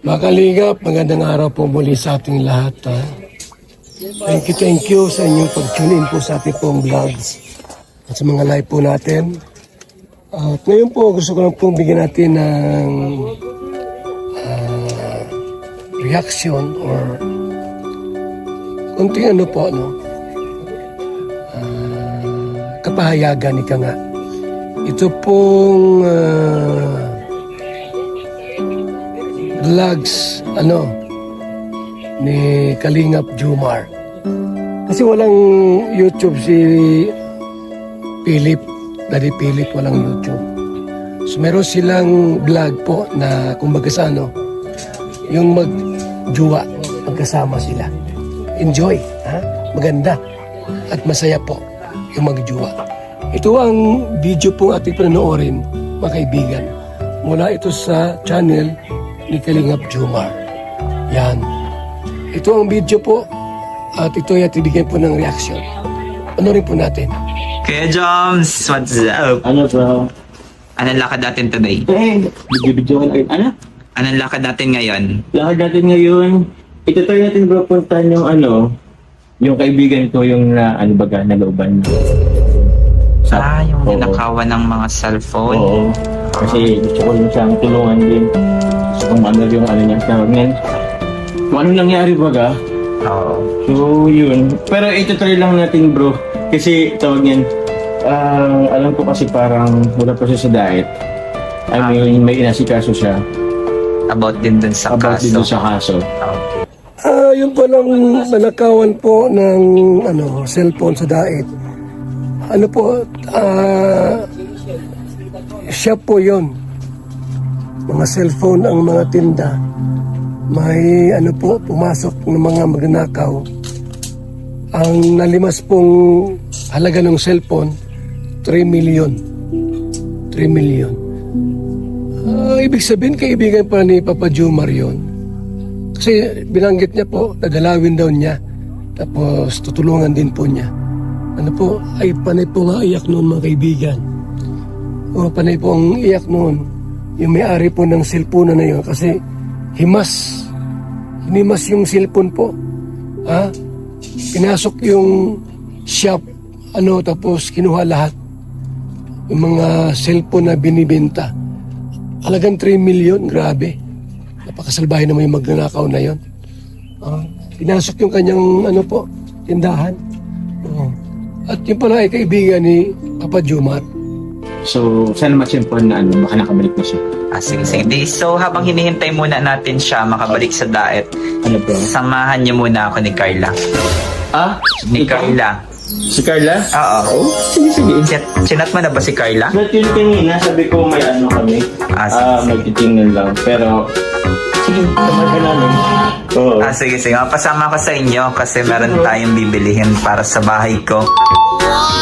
Mga kalingap, magandang araw po muli sa ating lahat. Thank you sa inyong pag-tune in po sa ating pong vlogs at sa mga live po natin. At ngayon po, gusto ko lang pong bigyan natin ng reaction or kunting kapahayagan ika nga. Ito pong vlogs ni Kalingap Jomar. Kasi walang YouTube si Philip, Daddy Philip, walang YouTube. So meron silang vlog po na kumbaga sa yung magjuwa, magkasama sila. Enjoy, ha? Maganda at masaya po yung magjuwa. Ito ang video po ating panonoorin, mga kaibigan. Mula ito sa channel ni Kalingap Jomar. Yan. Ito ang video po at ito ay tibigyan po ng reaction. Panorin po natin. Kuya Joms, what's up? Ano bro? Anong lakad natin today? Video ka na. Ano? Anong lakad natin ngayon? Lakad natin ngayon. Ito-try natin bro puntahan yung yung kaibigan ko yung nalooban. Yung Oo. ninakawan ng mga cellphone. Oo. Kasi gusto ko yung siyang tulungan din. So kung yung niya tawag niyan. Kung ano nangyari baga. Oo. So yun. Pero ito-try lang natin bro. Kasi tawag niyan. Alam ko kasi parang wala pa siya sa diet. I mean, may inasikaso siya. About din dun sa About kaso. din sa kaso. Okay. Yung palang nanakawan po ng cellphone sa daet. Siya po yon. Mga cellphone ang mga tinda. May pumasok ng mga magnanakaw. Ang nalimas pong halaga ng cellphone, 3 million. 3 million. Ibig sabihin, kaibigan pa ni Papa Jomar yun. Kasi binanggit niya po, dadalawin daw niya. Tapos tutulungan din po niya. Ay panay po nga iyak noon, mga kaibigan. Panay po ang iyak noon. Yung may-ari po ng cellphone na yun. Kasi hinimas yung cellphone po. Pinasok yung shop, tapos kinuha lahat. Yung mga cellphone na binibenta. Halagang 3 million, grabe. Napakasalbahe naman yung magnanakaw na yun. Pinasok yung kanyang tindahan. At yung pala ay kaibigan ni Papa Jomar. So, sana matsyempohan na baka nakabalik na siya. Sige. So, habang hinihintay muna natin siya makabalik sa diet, Ano bro? samahan niyo muna ako ni Carla. Ni ikaw? Carla. Si Carla? Oo. Sige. Chinat mo na ba si Carla? Not yun kanina, sabi ko may kami. Sige. Magtitingnan lang. Pero, sige, tamad ka namin. Oo. Sige. Mapasama ko sa inyo kasi meron tayong bibilihin para sa bahay ko.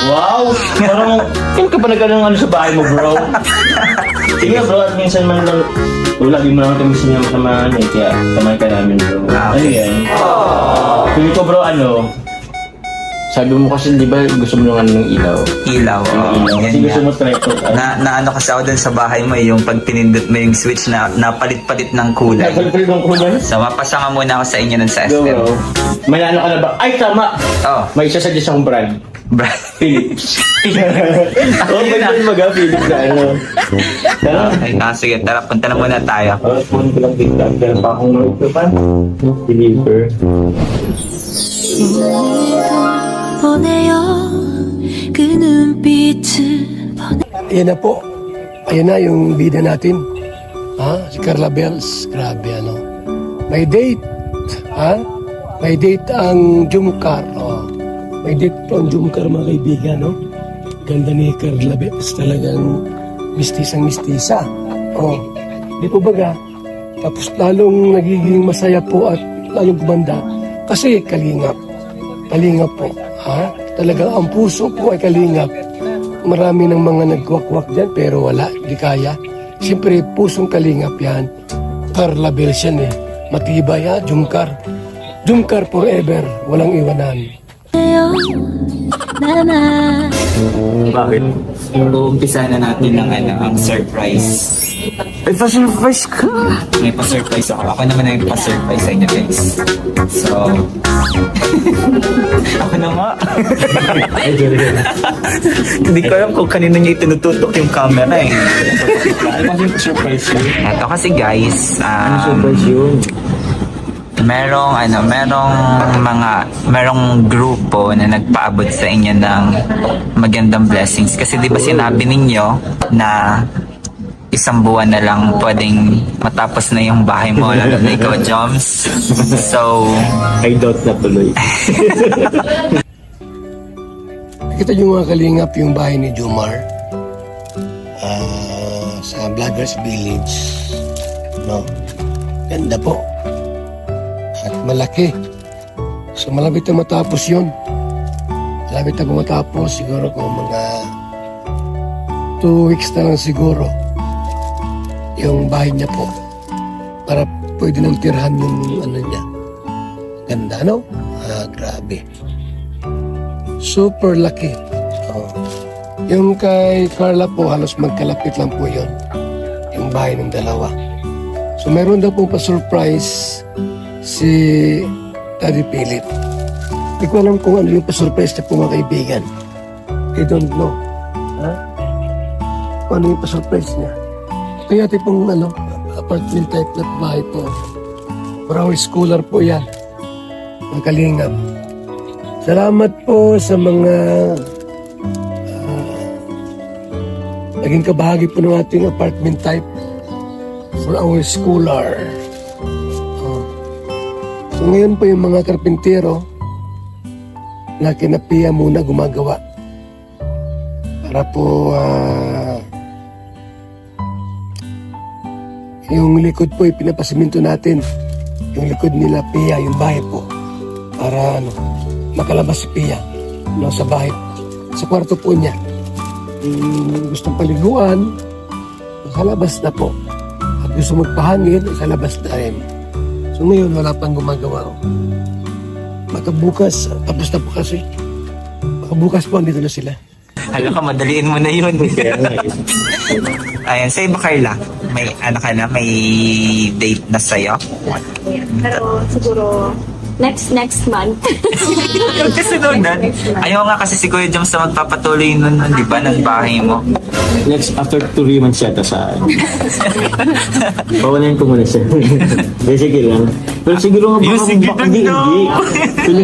Wow! Parang, kailan ka pa nagkaroon sa bahay mo, bro? Sige bro, at minsan man lang, lagi mo lang kami sinamahan kaya tamad ka namin, bro. Ano yan? Pili ko bro, sabi mo kasi, di ba, gusto mo ng ilaw? Ilaw. Kasi gusto mo try ko. Na kasi ako dun sa bahay mo, yung pag pinindot mo yung switch na napalit-palit ng kulay. Napalit ng kulay? So, mapasama muna ako sa inyo nun sa Go, SM. bro. May ka na ba? Ay, tama! May isa-suggest akong brand. Philips. Ayun na. Philips na Tara. Sige, tara, punta na muna tayo. Phone ko lang dito. Pero pa akong pa. Deliver. Ayan na po. Ayan na yung bida natin. Si Carla Bells. Grabe, May date. May date ang Jomcar. May date po ang Jomcar, mga kaibigan, Ganda ni Carla Bells. Talagang mistisang-mistisa. Di po baga? Tapos lalong nagiging masaya po at lalong gumanda. Kasi kalingap. Kalingap po. Talagang ang puso po ay kalingap. Marami ng mga nagwakwak dyan pero wala, di kaya. Siyempre, pusong kalingap yan. Carla Bells yan Matibay Jomcar. Jomcar forever, walang iwanan. Bakit? Umpisa na natin ng ang surprise. Ay, pa-surprise ka! May pa-surprise ako. Ako naman ang pa-surprise sa inyo, guys. So, ako na nga. Hindi ko alam kung kanino niya itinututok yung camera eh. Ano kasi surprise yun? Ito kasi guys, Surprise yun. merong grupo na nagpaabot sa inyo ng magandang blessings. Kasi di ba sinabi ninyo na isang buwan na lang pwedeng matapos na yung bahay mo, lalo na ikaw, Joms. So, I doubt na tuloy. Nakita niyo mga kalingap yung bahay ni Jomar sa Vloggers Village. No? Ganda po. At malaki. So malapit na matapos yun. Malapit na matapos siguro kung mga 2 weeks na lang siguro yung bahay niya po. Para pwede nang tirahan yung ano niya. Ganda, no? Grabe. Super laki. Oh. Yung kay Carla po, halos magkalapit lang po yun. Yung bahay ng dalawa. So meron daw pong pa-surprise si Daddy Philip. Hindi ko alam kung ano yung pa-surprise niya po mga kaibigan. I don't know. Ha? Kung ano yung pa-surprise niya. Ito yata pong apartment type na bahay po. Brown schooler po yan. Mga kalingap. Salamat po sa mga naging kabahagi po ng ating apartment type for our schooler. So ngayon po yung mga karpintero na kinapiya muna gumagawa para po yung likod po ipinapasiminto natin, yung likod nila Pia, yung bahay po, para makalabas si Pia sa bahay, sa kwarto po niya. Gustong paliguan, sa labas na po. At gusto magpahangin, sa labas na rin. So ngayon, wala pang gumagawa. Baka bukas, tapos na po kasi. Baka bukas po, andito na sila. hala ka, madaliin mo na yun. Ayan, sa iba, Carla, may may date na sa'yo? Pero siguro next month. Kasi doon, ayaw nga kasi si Kuya Joms na magpapatuloy nun, di ba, ng bahay mo. Next, after 3 months yata sa akin. Pawalayin ko muna siya. Sige lang. Pero siguro nga baka hindi.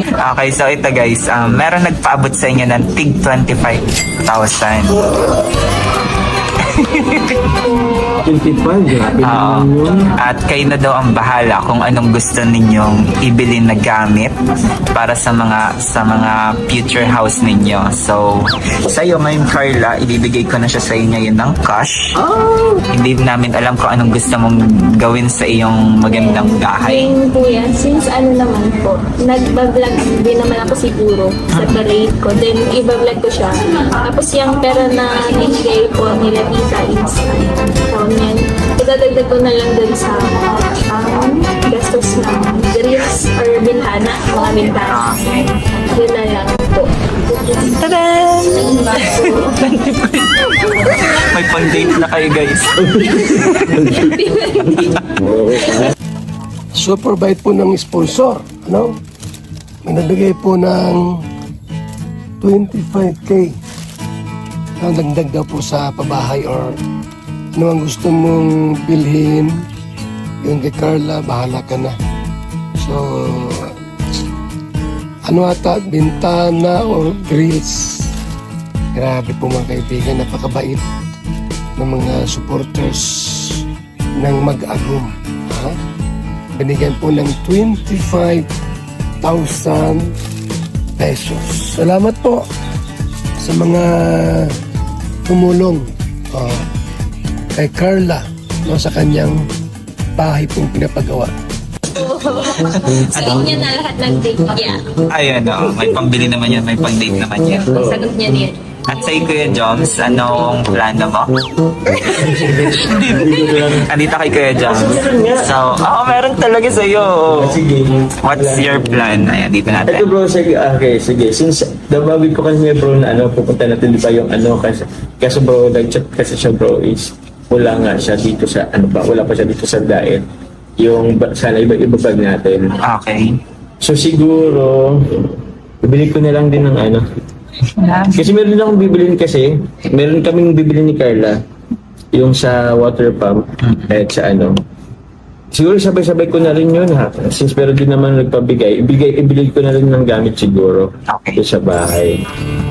Okay, so ito guys, meron nagpaabot sa inyo ng tig 25,000. 25, grabe naman yun. At kayo na daw ang bahala kung anong gusto ninyong ibili na gamit para sa mga future house ninyo. So, sa iyo ngayon, Carla, ibibigay ko na siya sa inyo yun ng cash. Hindi namin alam kung anong gusto mong gawin sa iyong magandang bahay. Yung kuya, since naman po, nagbablog din naman ako siguro, separate ko, then ibablog ko siya. Tapos yung pera na binigay po nila Tita is yan. Idadagdag ko na lang dun sa gastos ng grills or bintana, mga bintana. Yun na lang po. Tadaan! May pang-date na kayo guys. Super bait po ng sponsor. May nabigay po ng 25K. Ang dagdag daw po sa pabahay or ano ang gusto mong bilhin. Yung kay Carla, bahala ka na. So, ata, bintana or grills. Grabe po mga kaibigan, napakabait ng mga supporters ng Mag-Agum. Binigyan po ng 25,000 pesos. Salamat po sa mga tumulong kay Carla sa kanyang bahay pong pinapagawa. Sa inyo na lahat ng date niya. Ayun, may pambili naman yan, may pang-date naman yan. Sagot niya din. At sa Kuya Joms, anong plano mo? Andito kay Kuya Joms. So, meron talaga sa'yo. Sige. What's your plan? Ayan, dito Ito natin. bro, sige, okay, sige. Since nababig ko kasi bro na pupunta natin di ba yung kasi bro, nag-chat kasi siya bro is wala nga siya dito sa, wala pa siya dito sa diet. Yung sana iba-ibabag natin. Okay. So siguro, bibili ko na lang din ng ano. Kasi meron din akong bibilin kasi. Meron kaming bibili ni Carla. Yung sa water pump at sa ano. Siguro sabay-sabay ko na rin yun ha. Since meron din naman nagpabigay, ibili ko na rin ng gamit siguro. Okay. Sa bahay.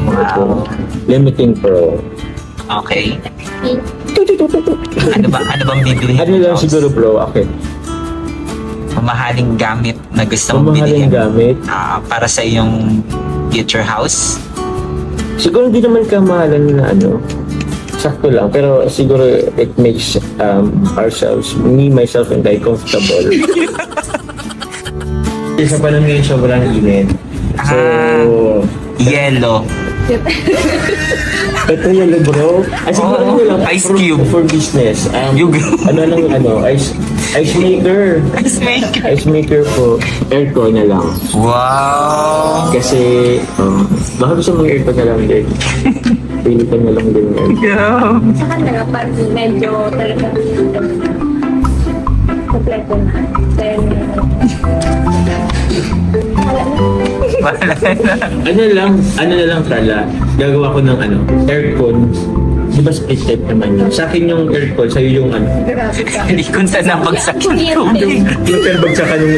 Wow. Limiting Pro. Okay. Ano bang bibilihin? Ano lang siguro bro, okay. Mamahaling gamit na gusto mong Mamahaling bilhin gamit. para sa iyong future house? Siguro hindi naman kamahalan na ano. Sakto lang. Pero siguro it makes ourselves, me, myself, and I comfortable. Sa panahon ngayon sobrang init. So, Yellow. ito yun bro. Ay, siguro Oo, ano lang, ice cube. For business. Yung- Ice maker. Ice maker po. Aircon na lang. Wow! Kasi, baka gusto mong aircon na lang din. Pilitan na lang din yan. Sa kanila, parang medyo talaga kompleto na. Then, wala na. Ano na lang Carla, gagawa ko ng aircon. Di ba split type naman yun? Sa akin yung aircon, sa'yo yung Grabe ka. Hindi ko na nabagsak yung tubig. yung perbagsakan yung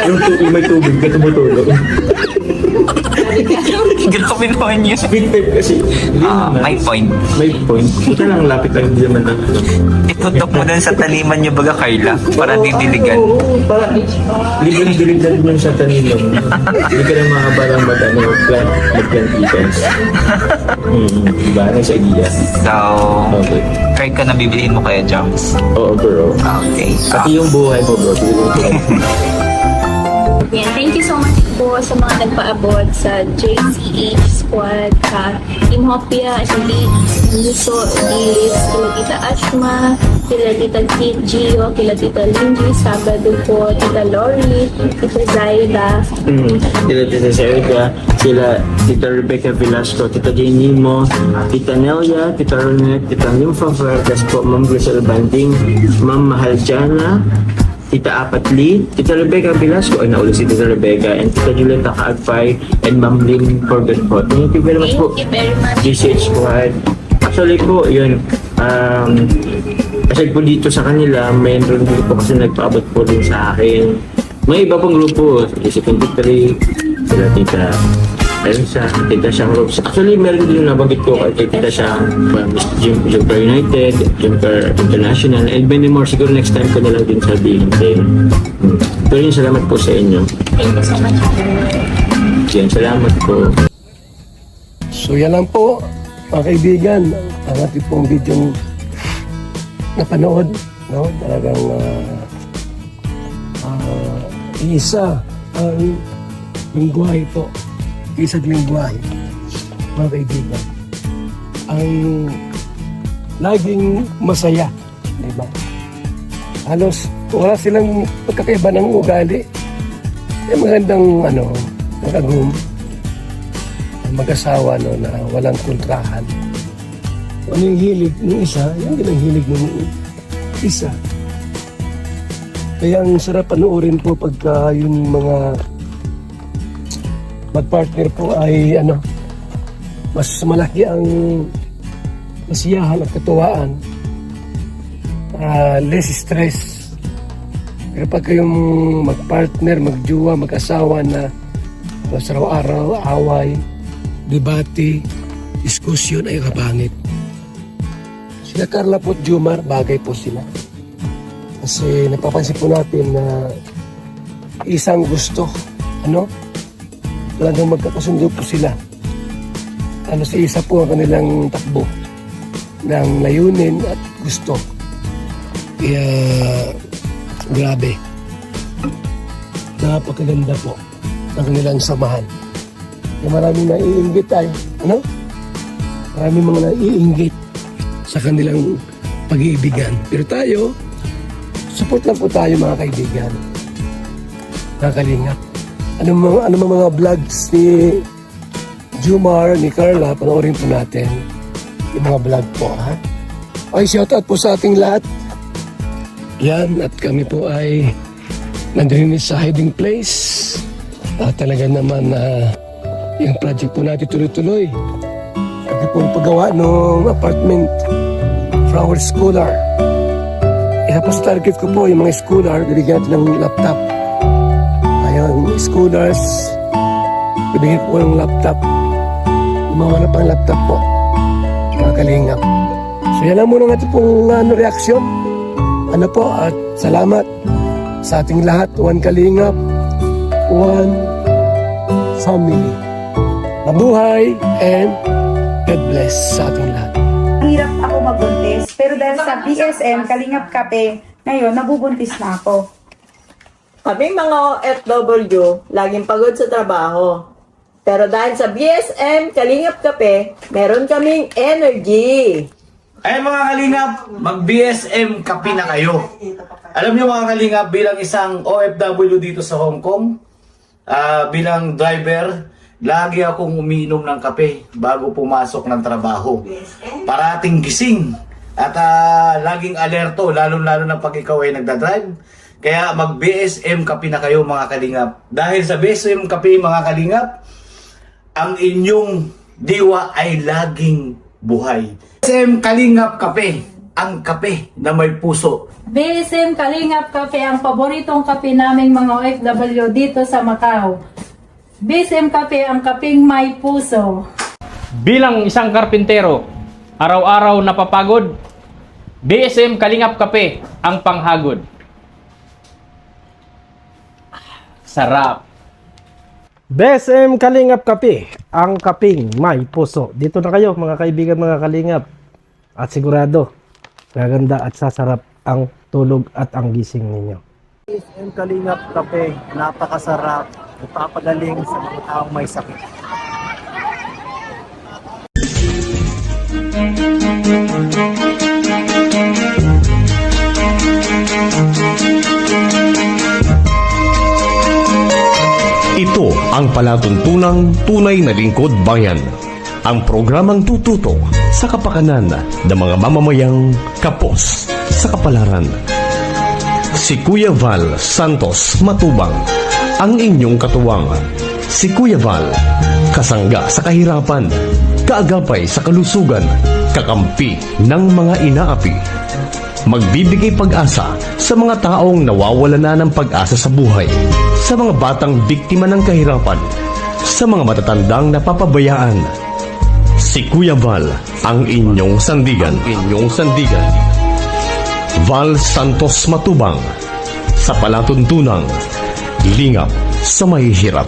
yung tubig, may tubig ka tumutulog. Grabe naman yun. Split type kasi, hindi naman. May point. May point. Ito lang, lapit lang, hindi naman ng Itutok mo dun sa taniman niyo baga, Carla, para didiligan. Oo, para libre-dilig na rin sa taniman. Hindi ka na makabarang magplantitas. Diba? Nasa idea. So, Okay. card ka na bibilihin mo kaya, Joms. Oo, bro. Okay. Pati yung buhay mo, bro. Yan. Thank you so much po sa mga nagpaabot sa JCH Squad, Team Hopia, SMB, Niso, Dilis, kila Tita Ashma, kila Tita Gio, kila Tita Lindy, Sabado po, Tita Lori, Tita Zaida, Sila Tita Serica, sila Tita Rebecca Velasco, Tita Jenny Mo, Tita Nelia, Tita Ronette, Tita Nympha Vargas po, Ma'am Grisel Banding, Ma'am Mahaljana, Tita Apatli, Tita Rebecca Velasco, naulit si Tita Rebecca, and Tita Julieta Kaagpay, and Ma'am Lynn Forget po. Thank you very much po. thank you very much. GCH Squad. Actually po, yun, kasi po dito sa kanila, mayroon din po kasi nagpaabot po din sa akin. May iba pong grupo, si 23, sila Tita Elsa, Tita Shang Ropes. Actually, meron din yung nabanggit ko kay Tita Shang, Jumper United, Jumper International, and many more. Siguro next time ko na lang din sabihin din. Pero yun, salamat po sa inyo. Thank you so much. Yan, salamat po. So yan lang po, mga kaibigan, ang ating pong video napanood, no? Talagang isa ang lingwahe po, isang lingwahe, mga kaibigan, ang laging masaya, di ba? Halos wala silang pagkakaiba ng ugali. Magandang mag-asawa na walang kontrahan. Ano yung hilig ng isa, yan din ang hilig ng isa. Kaya ang sarap panoorin po pagka yung mga mag-partner po ay mas malaki ang masiyahan at katuwaan, less stress. Pero pag kayong mag-partner, mag-jowa, mag-asawa na mas araw-araw, away, debate, diskusyon ay kapangit. Sila Carla po at Jomar, bagay po sila. Kasi napapansin po natin na isang gusto, talagang magkakasundo po sila. Sa isa po ang kanilang takbo ng layunin at gusto. Kaya, grabe. Napakaganda po ng kanilang samahan. Kaya maraming naiinggit tayo. Maraming mga naiinggit sa kanilang pag-iibigan. Pero tayo, support lang po tayo mga kaibigan. Nakakalingap. Ano mga vlogs ni Jomar, ni Carla, panoorin po natin yung mga vlog po, ha? Okay, shoutout po sa ating lahat. Yan, at kami po ay nandun sa hiding place. Talaga naman yung project po natin tuloy-tuloy. Pagka po paggawa ng apartment for our schooler. Isa po sa target ko po, yung mga schooler, bibigyan natin ng laptop. Ayun, schoolers, bibigyan ko po ng laptop. Umawa na pang laptop po. Mga kalingap. So yan lang muna natin pong reaksyon. Ano po, at salamat sa ating lahat. One kalingap, one family. Mabuhay and God bless sa ating lahat. Hirap ako magbuntis, pero dahil sa BSM, Kalingap Kape, ngayon nabubuntis na ako. Kaming mga OFW, laging pagod sa trabaho. Pero dahil sa BSM, Kalingap Kape, meron kaming energy. Ay mga kalingap, mag-BSM kape na kayo. Alam niyo mga kalingap, bilang isang OFW dito sa Hong Kong, bilang driver, lagi akong umiinom ng kape bago pumasok ng trabaho. Parating gising at laging alerto, lalo-lalo na pag ikaw ay nagdadrive. Kaya mag-BSM kape na kayo mga kalingap. Dahil sa BSM kape mga kalingap, ang inyong diwa ay laging buhay. BSM Kalingap Kape, ang kape na may puso. BSM Kalingap Kape, ang paboritong kape naming mga OFW dito sa Macau. BSM Kape, ang kapeng may puso. Bilang isang karpintero, araw-araw napapagod, BSM Kalingap Kape, ang panghagod. Sarap. BSM Kalingap Kape, ang kaping may puso. Dito na kayo mga kaibigan, mga kalingap. At sigurado, gaganda at sasarap ang tulog at ang gising ninyo. BSM Kalingap Kape, napakasarap. Ipapagaling sa mga taong may sakit. Ito ang palatuntunang tunay na lingkod bayan. Ang programang tututok sa kapakanan ng mga mamamayang kapos sa kapalaran. Si Kuya Val Santos Matubang, ang inyong katuwang. Si Kuya Val, kasangga sa kahirapan, kaagapay sa kalusugan, kakampi ng mga inaapi. Magbibigay pag-asa sa mga taong nawawala na ng pag-asa sa buhay, sa mga batang biktima ng kahirapan, sa mga matatandang napapabayaan. Si Kuya Val, ang inyong sandigan. Val Santos Matubang, sa palatuntunang lingap sa mahihirap.